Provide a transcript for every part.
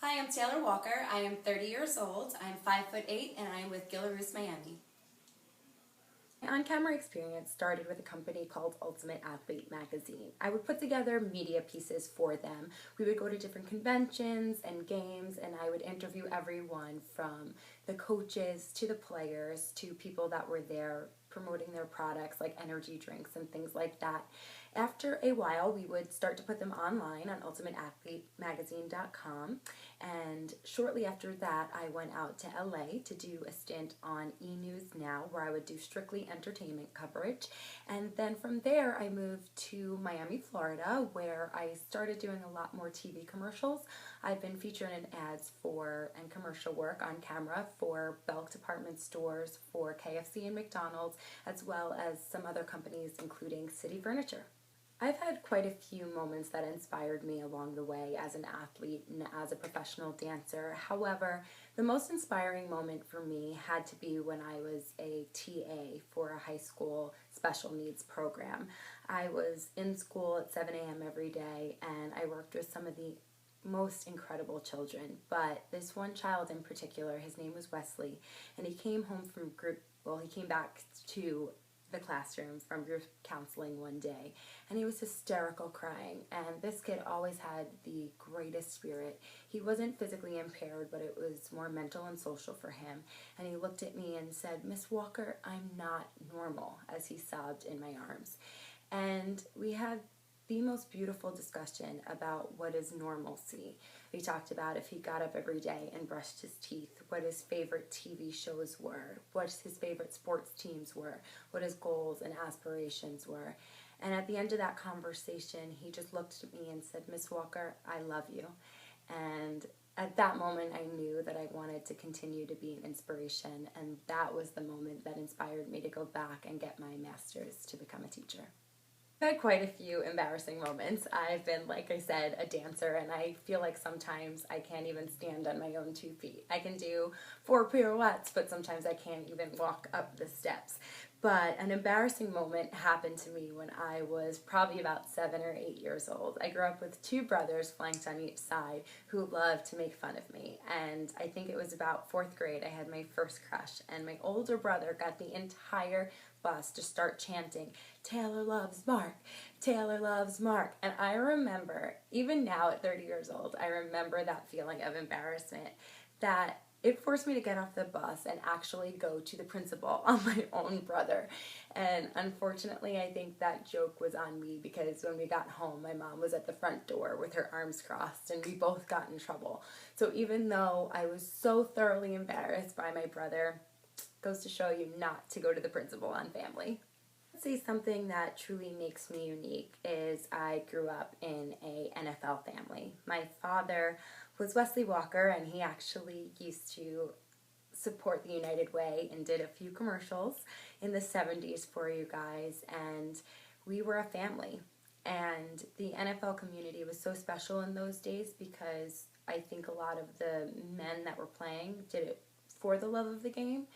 Hi, I'm Taylor Walker. I am 30 years old. I'm 5'8" and I'm with Gillaroos, Miami. My on-camera experience started with a company called Ultimate Athlete Magazine. I would put together media pieces for them. We would go to different conventions and games, and I would interview everyone from the coaches to the players to people that were there promoting their products like energy drinks and things like that. After a while, we would start to put them online on ultimateathletemagazine.com, and shortly after that, I went out to LA to do a stint on E! News Now, where I would do strictly entertainment coverage. And then from there, I moved to Miami, Florida, where I started doing a lot more TV commercials. I've been featured in ads for and commercial work on camera for Belk department stores, for KFC and McDonald's, as well as some other companies, including City Furniture. I've had quite a few moments that inspired me along the way as an athlete and as a professional dancer. However, the most inspiring moment for me had to be when I was a TA for a high school special needs program. I was in school at 7 a.m. every day, and I worked with some of the most incredible children, but this one child in particular, his name was Wesley, and he came home from he came back to the classroom from group counseling one day, and he was hysterical crying. And this kid always had the greatest spirit. He wasn't physically impaired, but it was more mental and social for him. And he looked at me and said, "Miss Walker, I'm not normal," as he sobbed in my arms. And we had the most beautiful discussion about what is normalcy. We talked about if he got up every day and brushed his teeth, what his favorite TV shows were, what his favorite sports teams were, what his goals and aspirations were. And at the end of that conversation, he just looked at me and said, "Miss Walker, I love you." And at that moment, I knew that I wanted to continue to be an inspiration, and that was the moment that inspired me to go back and get my master's to become a teacher. I've had quite a few embarrassing moments. I've been, like I said, a dancer, and I feel like sometimes I can't even stand on my own 2 feet. I can do 4 pirouettes, but sometimes I can't even walk up the steps. But an embarrassing moment happened to me when I was probably about 7 or 8 years old. I grew up with two brothers flanked on each side who loved to make fun of me. And I think it was about fourth grade, I had my first crush, and my older brother got the entire bus to start chanting, "Taylor loves Mark, Taylor loves Mark." And I remember, even now at 30 years old, I remember that feeling of embarrassment, that it forced me to get off the bus and actually go to the principal on my own brother. And unfortunately, I think that joke was on me, because when we got home, my mom was at the front door with her arms crossed, and we both got in trouble. So even though I was so thoroughly embarrassed by my brother, goes to show you not to go to the principal on family. I'd say something that truly makes me unique is I grew up in a NFL family. My father was Wesley Walker, and he actually used to support the United Way and did a few commercials in the 70s for you guys, and we were a family. And the NFL community was so special in those days, because I think a lot of the men that were playing did it for the love of the game,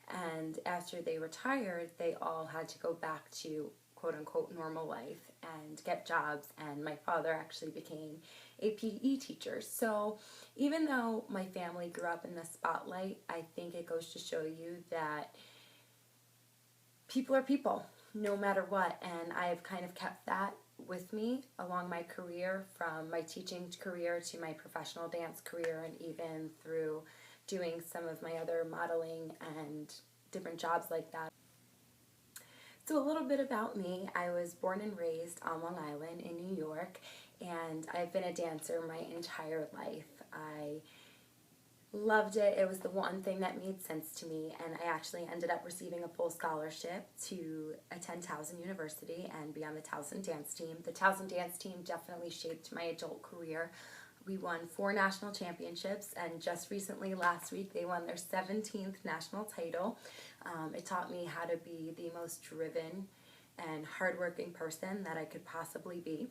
and after they retired, they all had to go back to quote unquote normal life and get jobs, and my father actually became a PE teacher. So even though my family grew up in the spotlight, I think it goes to show you that people are people, no matter what, and I've kind of kept that with me along my career, from my teaching career to my professional dance career, and even through doing some of my other modeling and different jobs like that. So a little bit about me. I was born and raised on Long Island in New York, and I've been a dancer my entire life. I loved it. It was the one thing that made sense to me, and I actually ended up receiving a full scholarship to attend Towson University and be on the Towson dance team. The Towson dance team definitely shaped my adult career. We won 4 national championships, and just recently, last week, they won their 17th national title. It taught me how to be the most driven and hardworking person that I could possibly be.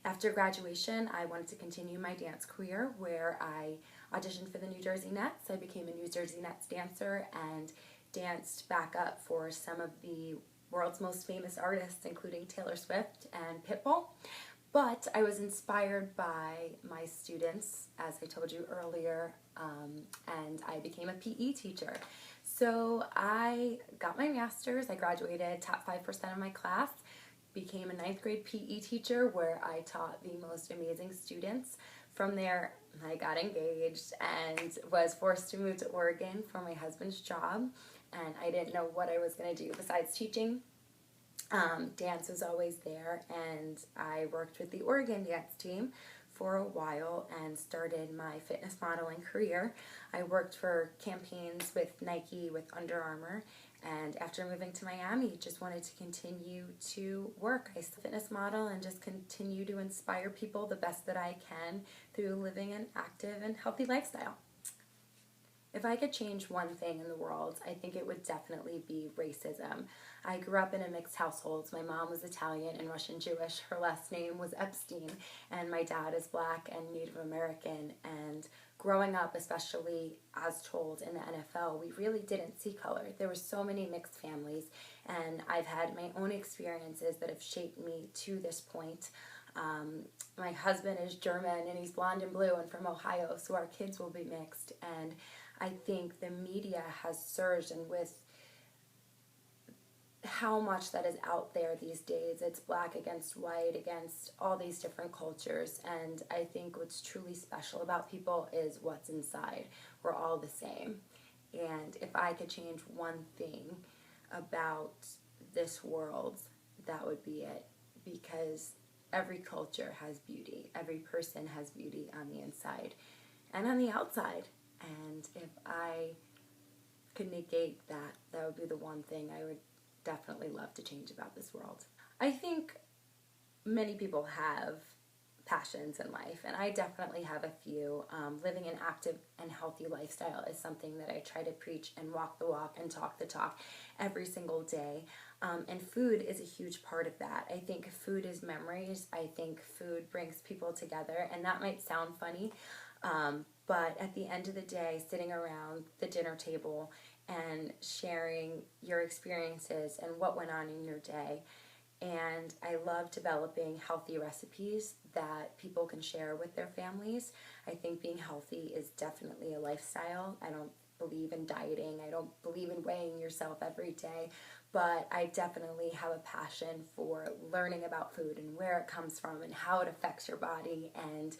After graduation, I wanted to continue my dance career, where I auditioned for the New Jersey Nets. I became a New Jersey Nets dancer and danced back up for some of the world's most famous artists, including Taylor Swift and Pitbull. But I was inspired by my students, as I told you earlier, and I became a PE teacher. So I got my master's, I graduated top 5% of my class, became a ninth grade PE teacher where I taught the most amazing students. From there, I got engaged and was forced to move to Oregon for my husband's job, and I didn't know what I was going to do besides teaching. Dance was always there, and I worked with the Oregon dance team for a while and started my fitness modeling career. I worked for campaigns with Nike, with Under Armour, and after moving to Miami, just wanted to continue to work. I fitness model and just continue to inspire people the best that I can through living an active and healthy lifestyle. If I could change one thing in the world, I think it would definitely be racism. I grew up in a mixed household. My mom was Italian and Russian Jewish. Her last name was Epstein, and my dad is Black and Native American. And growing up, especially as told in the NFL, we really didn't see color. There were so many mixed families, and I've had my own experiences that have shaped me to this point. My husband is German, and he's blonde and blue and from Ohio, so our kids will be mixed. And I think the media has surged, and with how much that is out there these days, it's black against white, against all these different cultures. And I think what's truly special about people is what's inside. We're all the same. And if I could change one thing about this world, that would be it. Because every culture has beauty. Every person has beauty on the inside and on the outside. And if I could negate that, that would be the one thing I would definitely love to change about this world. I think many people have passions in life, and I definitely have a few. Living an active and healthy lifestyle is something that I try to preach and walk the walk and talk the talk every single day. And food is a huge part of that. I think food is memories. I think food brings people together, and that might sound funny, but at the end of the day, sitting around the dinner table and sharing your experiences and what went on in your day. And I love developing healthy recipes that people can share with their families. I think being healthy is definitely a lifestyle. I don't believe in dieting. I don't believe in weighing yourself every day. But I definitely have a passion for learning about food and where it comes from and how it affects your body. And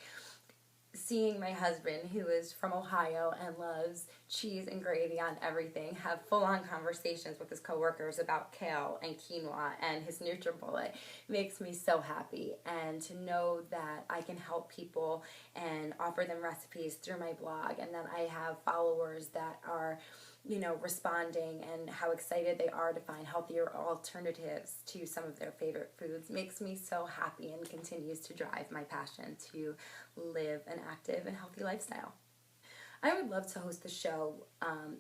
seeing my husband, who is from Ohio and loves cheese and gravy on everything, have full-on conversations with his coworkers about kale and quinoa and his NutriBullet makes me so happy. And to know that I can help people and offer them recipes through my blog, and that I have followers that are, responding and how excited they are to find healthier alternatives to some of their favorite foods makes me so happy and continues to drive my passion to live an active and healthy lifestyle. I would love to host the show,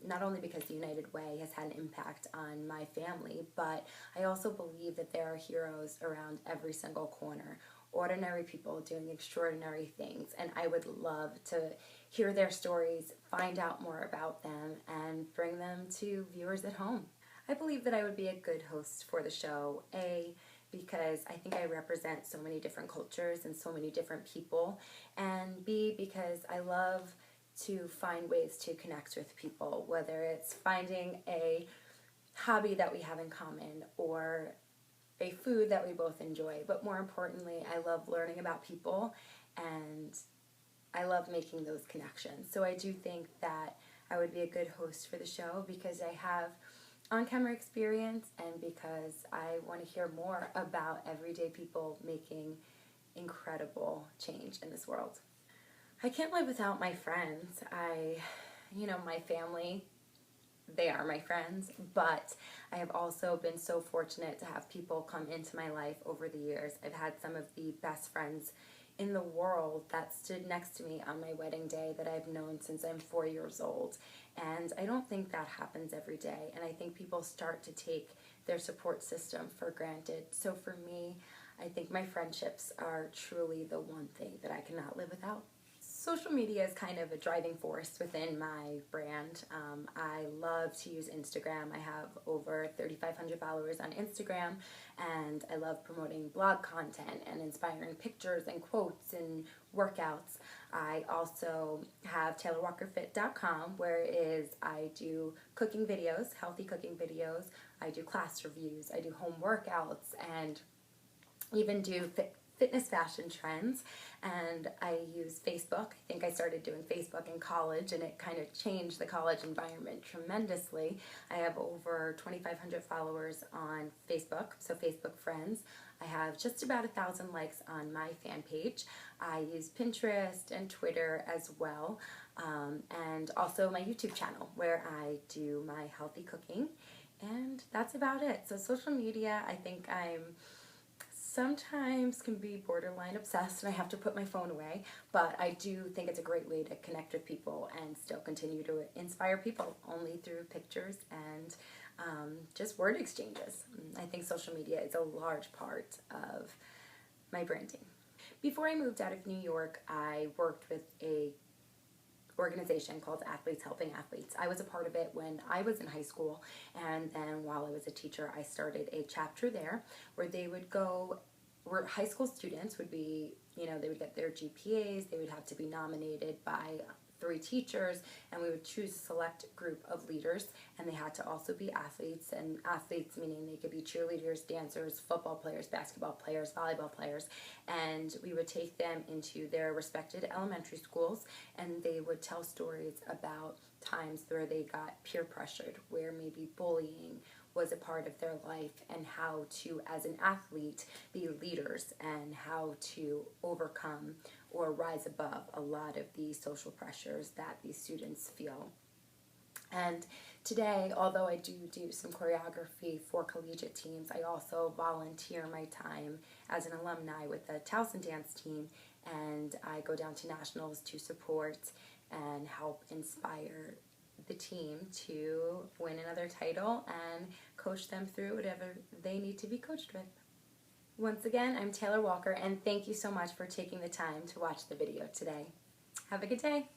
not only because the United Way has had an impact on my family, but I also believe that there are heroes around every single corner, ordinary people doing extraordinary things, and I would love to hear their stories, find out more about them, and bring them to viewers at home. I believe that I would be a good host for the show, because I think I represent so many different cultures and so many different people, and B, because I love to find ways to connect with people, whether it's finding a hobby that we have in common or a food that we both enjoy. But more importantly, I love learning about people, and I love making those connections. So I do think that I would be a good host for the show because I have on-camera experience and because I want to hear more about everyday people making incredible change in this world. I can't live without my friends. My family, they are my friends, but I have also been so fortunate to have people come into my life over the years. I've had some of the best friends in the world that stood next to me on my wedding day that I've known since I'm 4 years old. And I don't think that happens every day. And I think people start to take their support system for granted. So for me, I think my friendships are truly the one thing that I cannot live without. social media is kind of a driving force within my brand. I love to use Instagram. I have over 3,500 followers on Instagram, and I love promoting blog content and inspiring pictures and quotes and workouts. I also have TaylorWalkerFit.com, where I do cooking videos, healthy cooking videos. I do class reviews. I do home workouts, and even do fitness fashion trends. And I use Facebook. I think I started doing Facebook in college, and it kind of changed the college environment tremendously. I have over 2,500 followers on Facebook, so Facebook friends. I have just about 1,000 likes on my fan page. I use Pinterest and Twitter as well, and also my YouTube channel where I do my healthy cooking, and that's about it. So social media, I think I'm sometimes can be borderline obsessed and I have to put my phone away, but I do think it's a great way to connect with people and still continue to inspire people only through pictures and just word exchanges. I think social media is a large part of my branding. Before I moved out of New York, I worked with a organization called Athletes Helping Athletes. I was a part of it when I was in high school, and then while I was a teacher, I started a chapter there where they would go, where high school students would be, they would get their GPAs, they would have to be nominated by 3 teachers, and we would choose a select group of leaders, and they had to also be athletes, and athletes meaning they could be cheerleaders, dancers, football players, basketball players, volleyball players, and we would take them into their respected elementary schools, and they would tell stories about times where they got peer pressured, where maybe bullying was a part of their life, and how to, as an athlete, be leaders and how to overcome or rise above a lot of the social pressures that these students feel. And today, although I do some choreography for collegiate teams, I also volunteer my time as an alumni with the Towson dance team, and I go down to nationals to support and help inspire the team to win another title and coach them through whatever they need to be coached with. Once again, I'm Taylor Walker, and thank you so much for taking the time to watch the video today. Have a good day.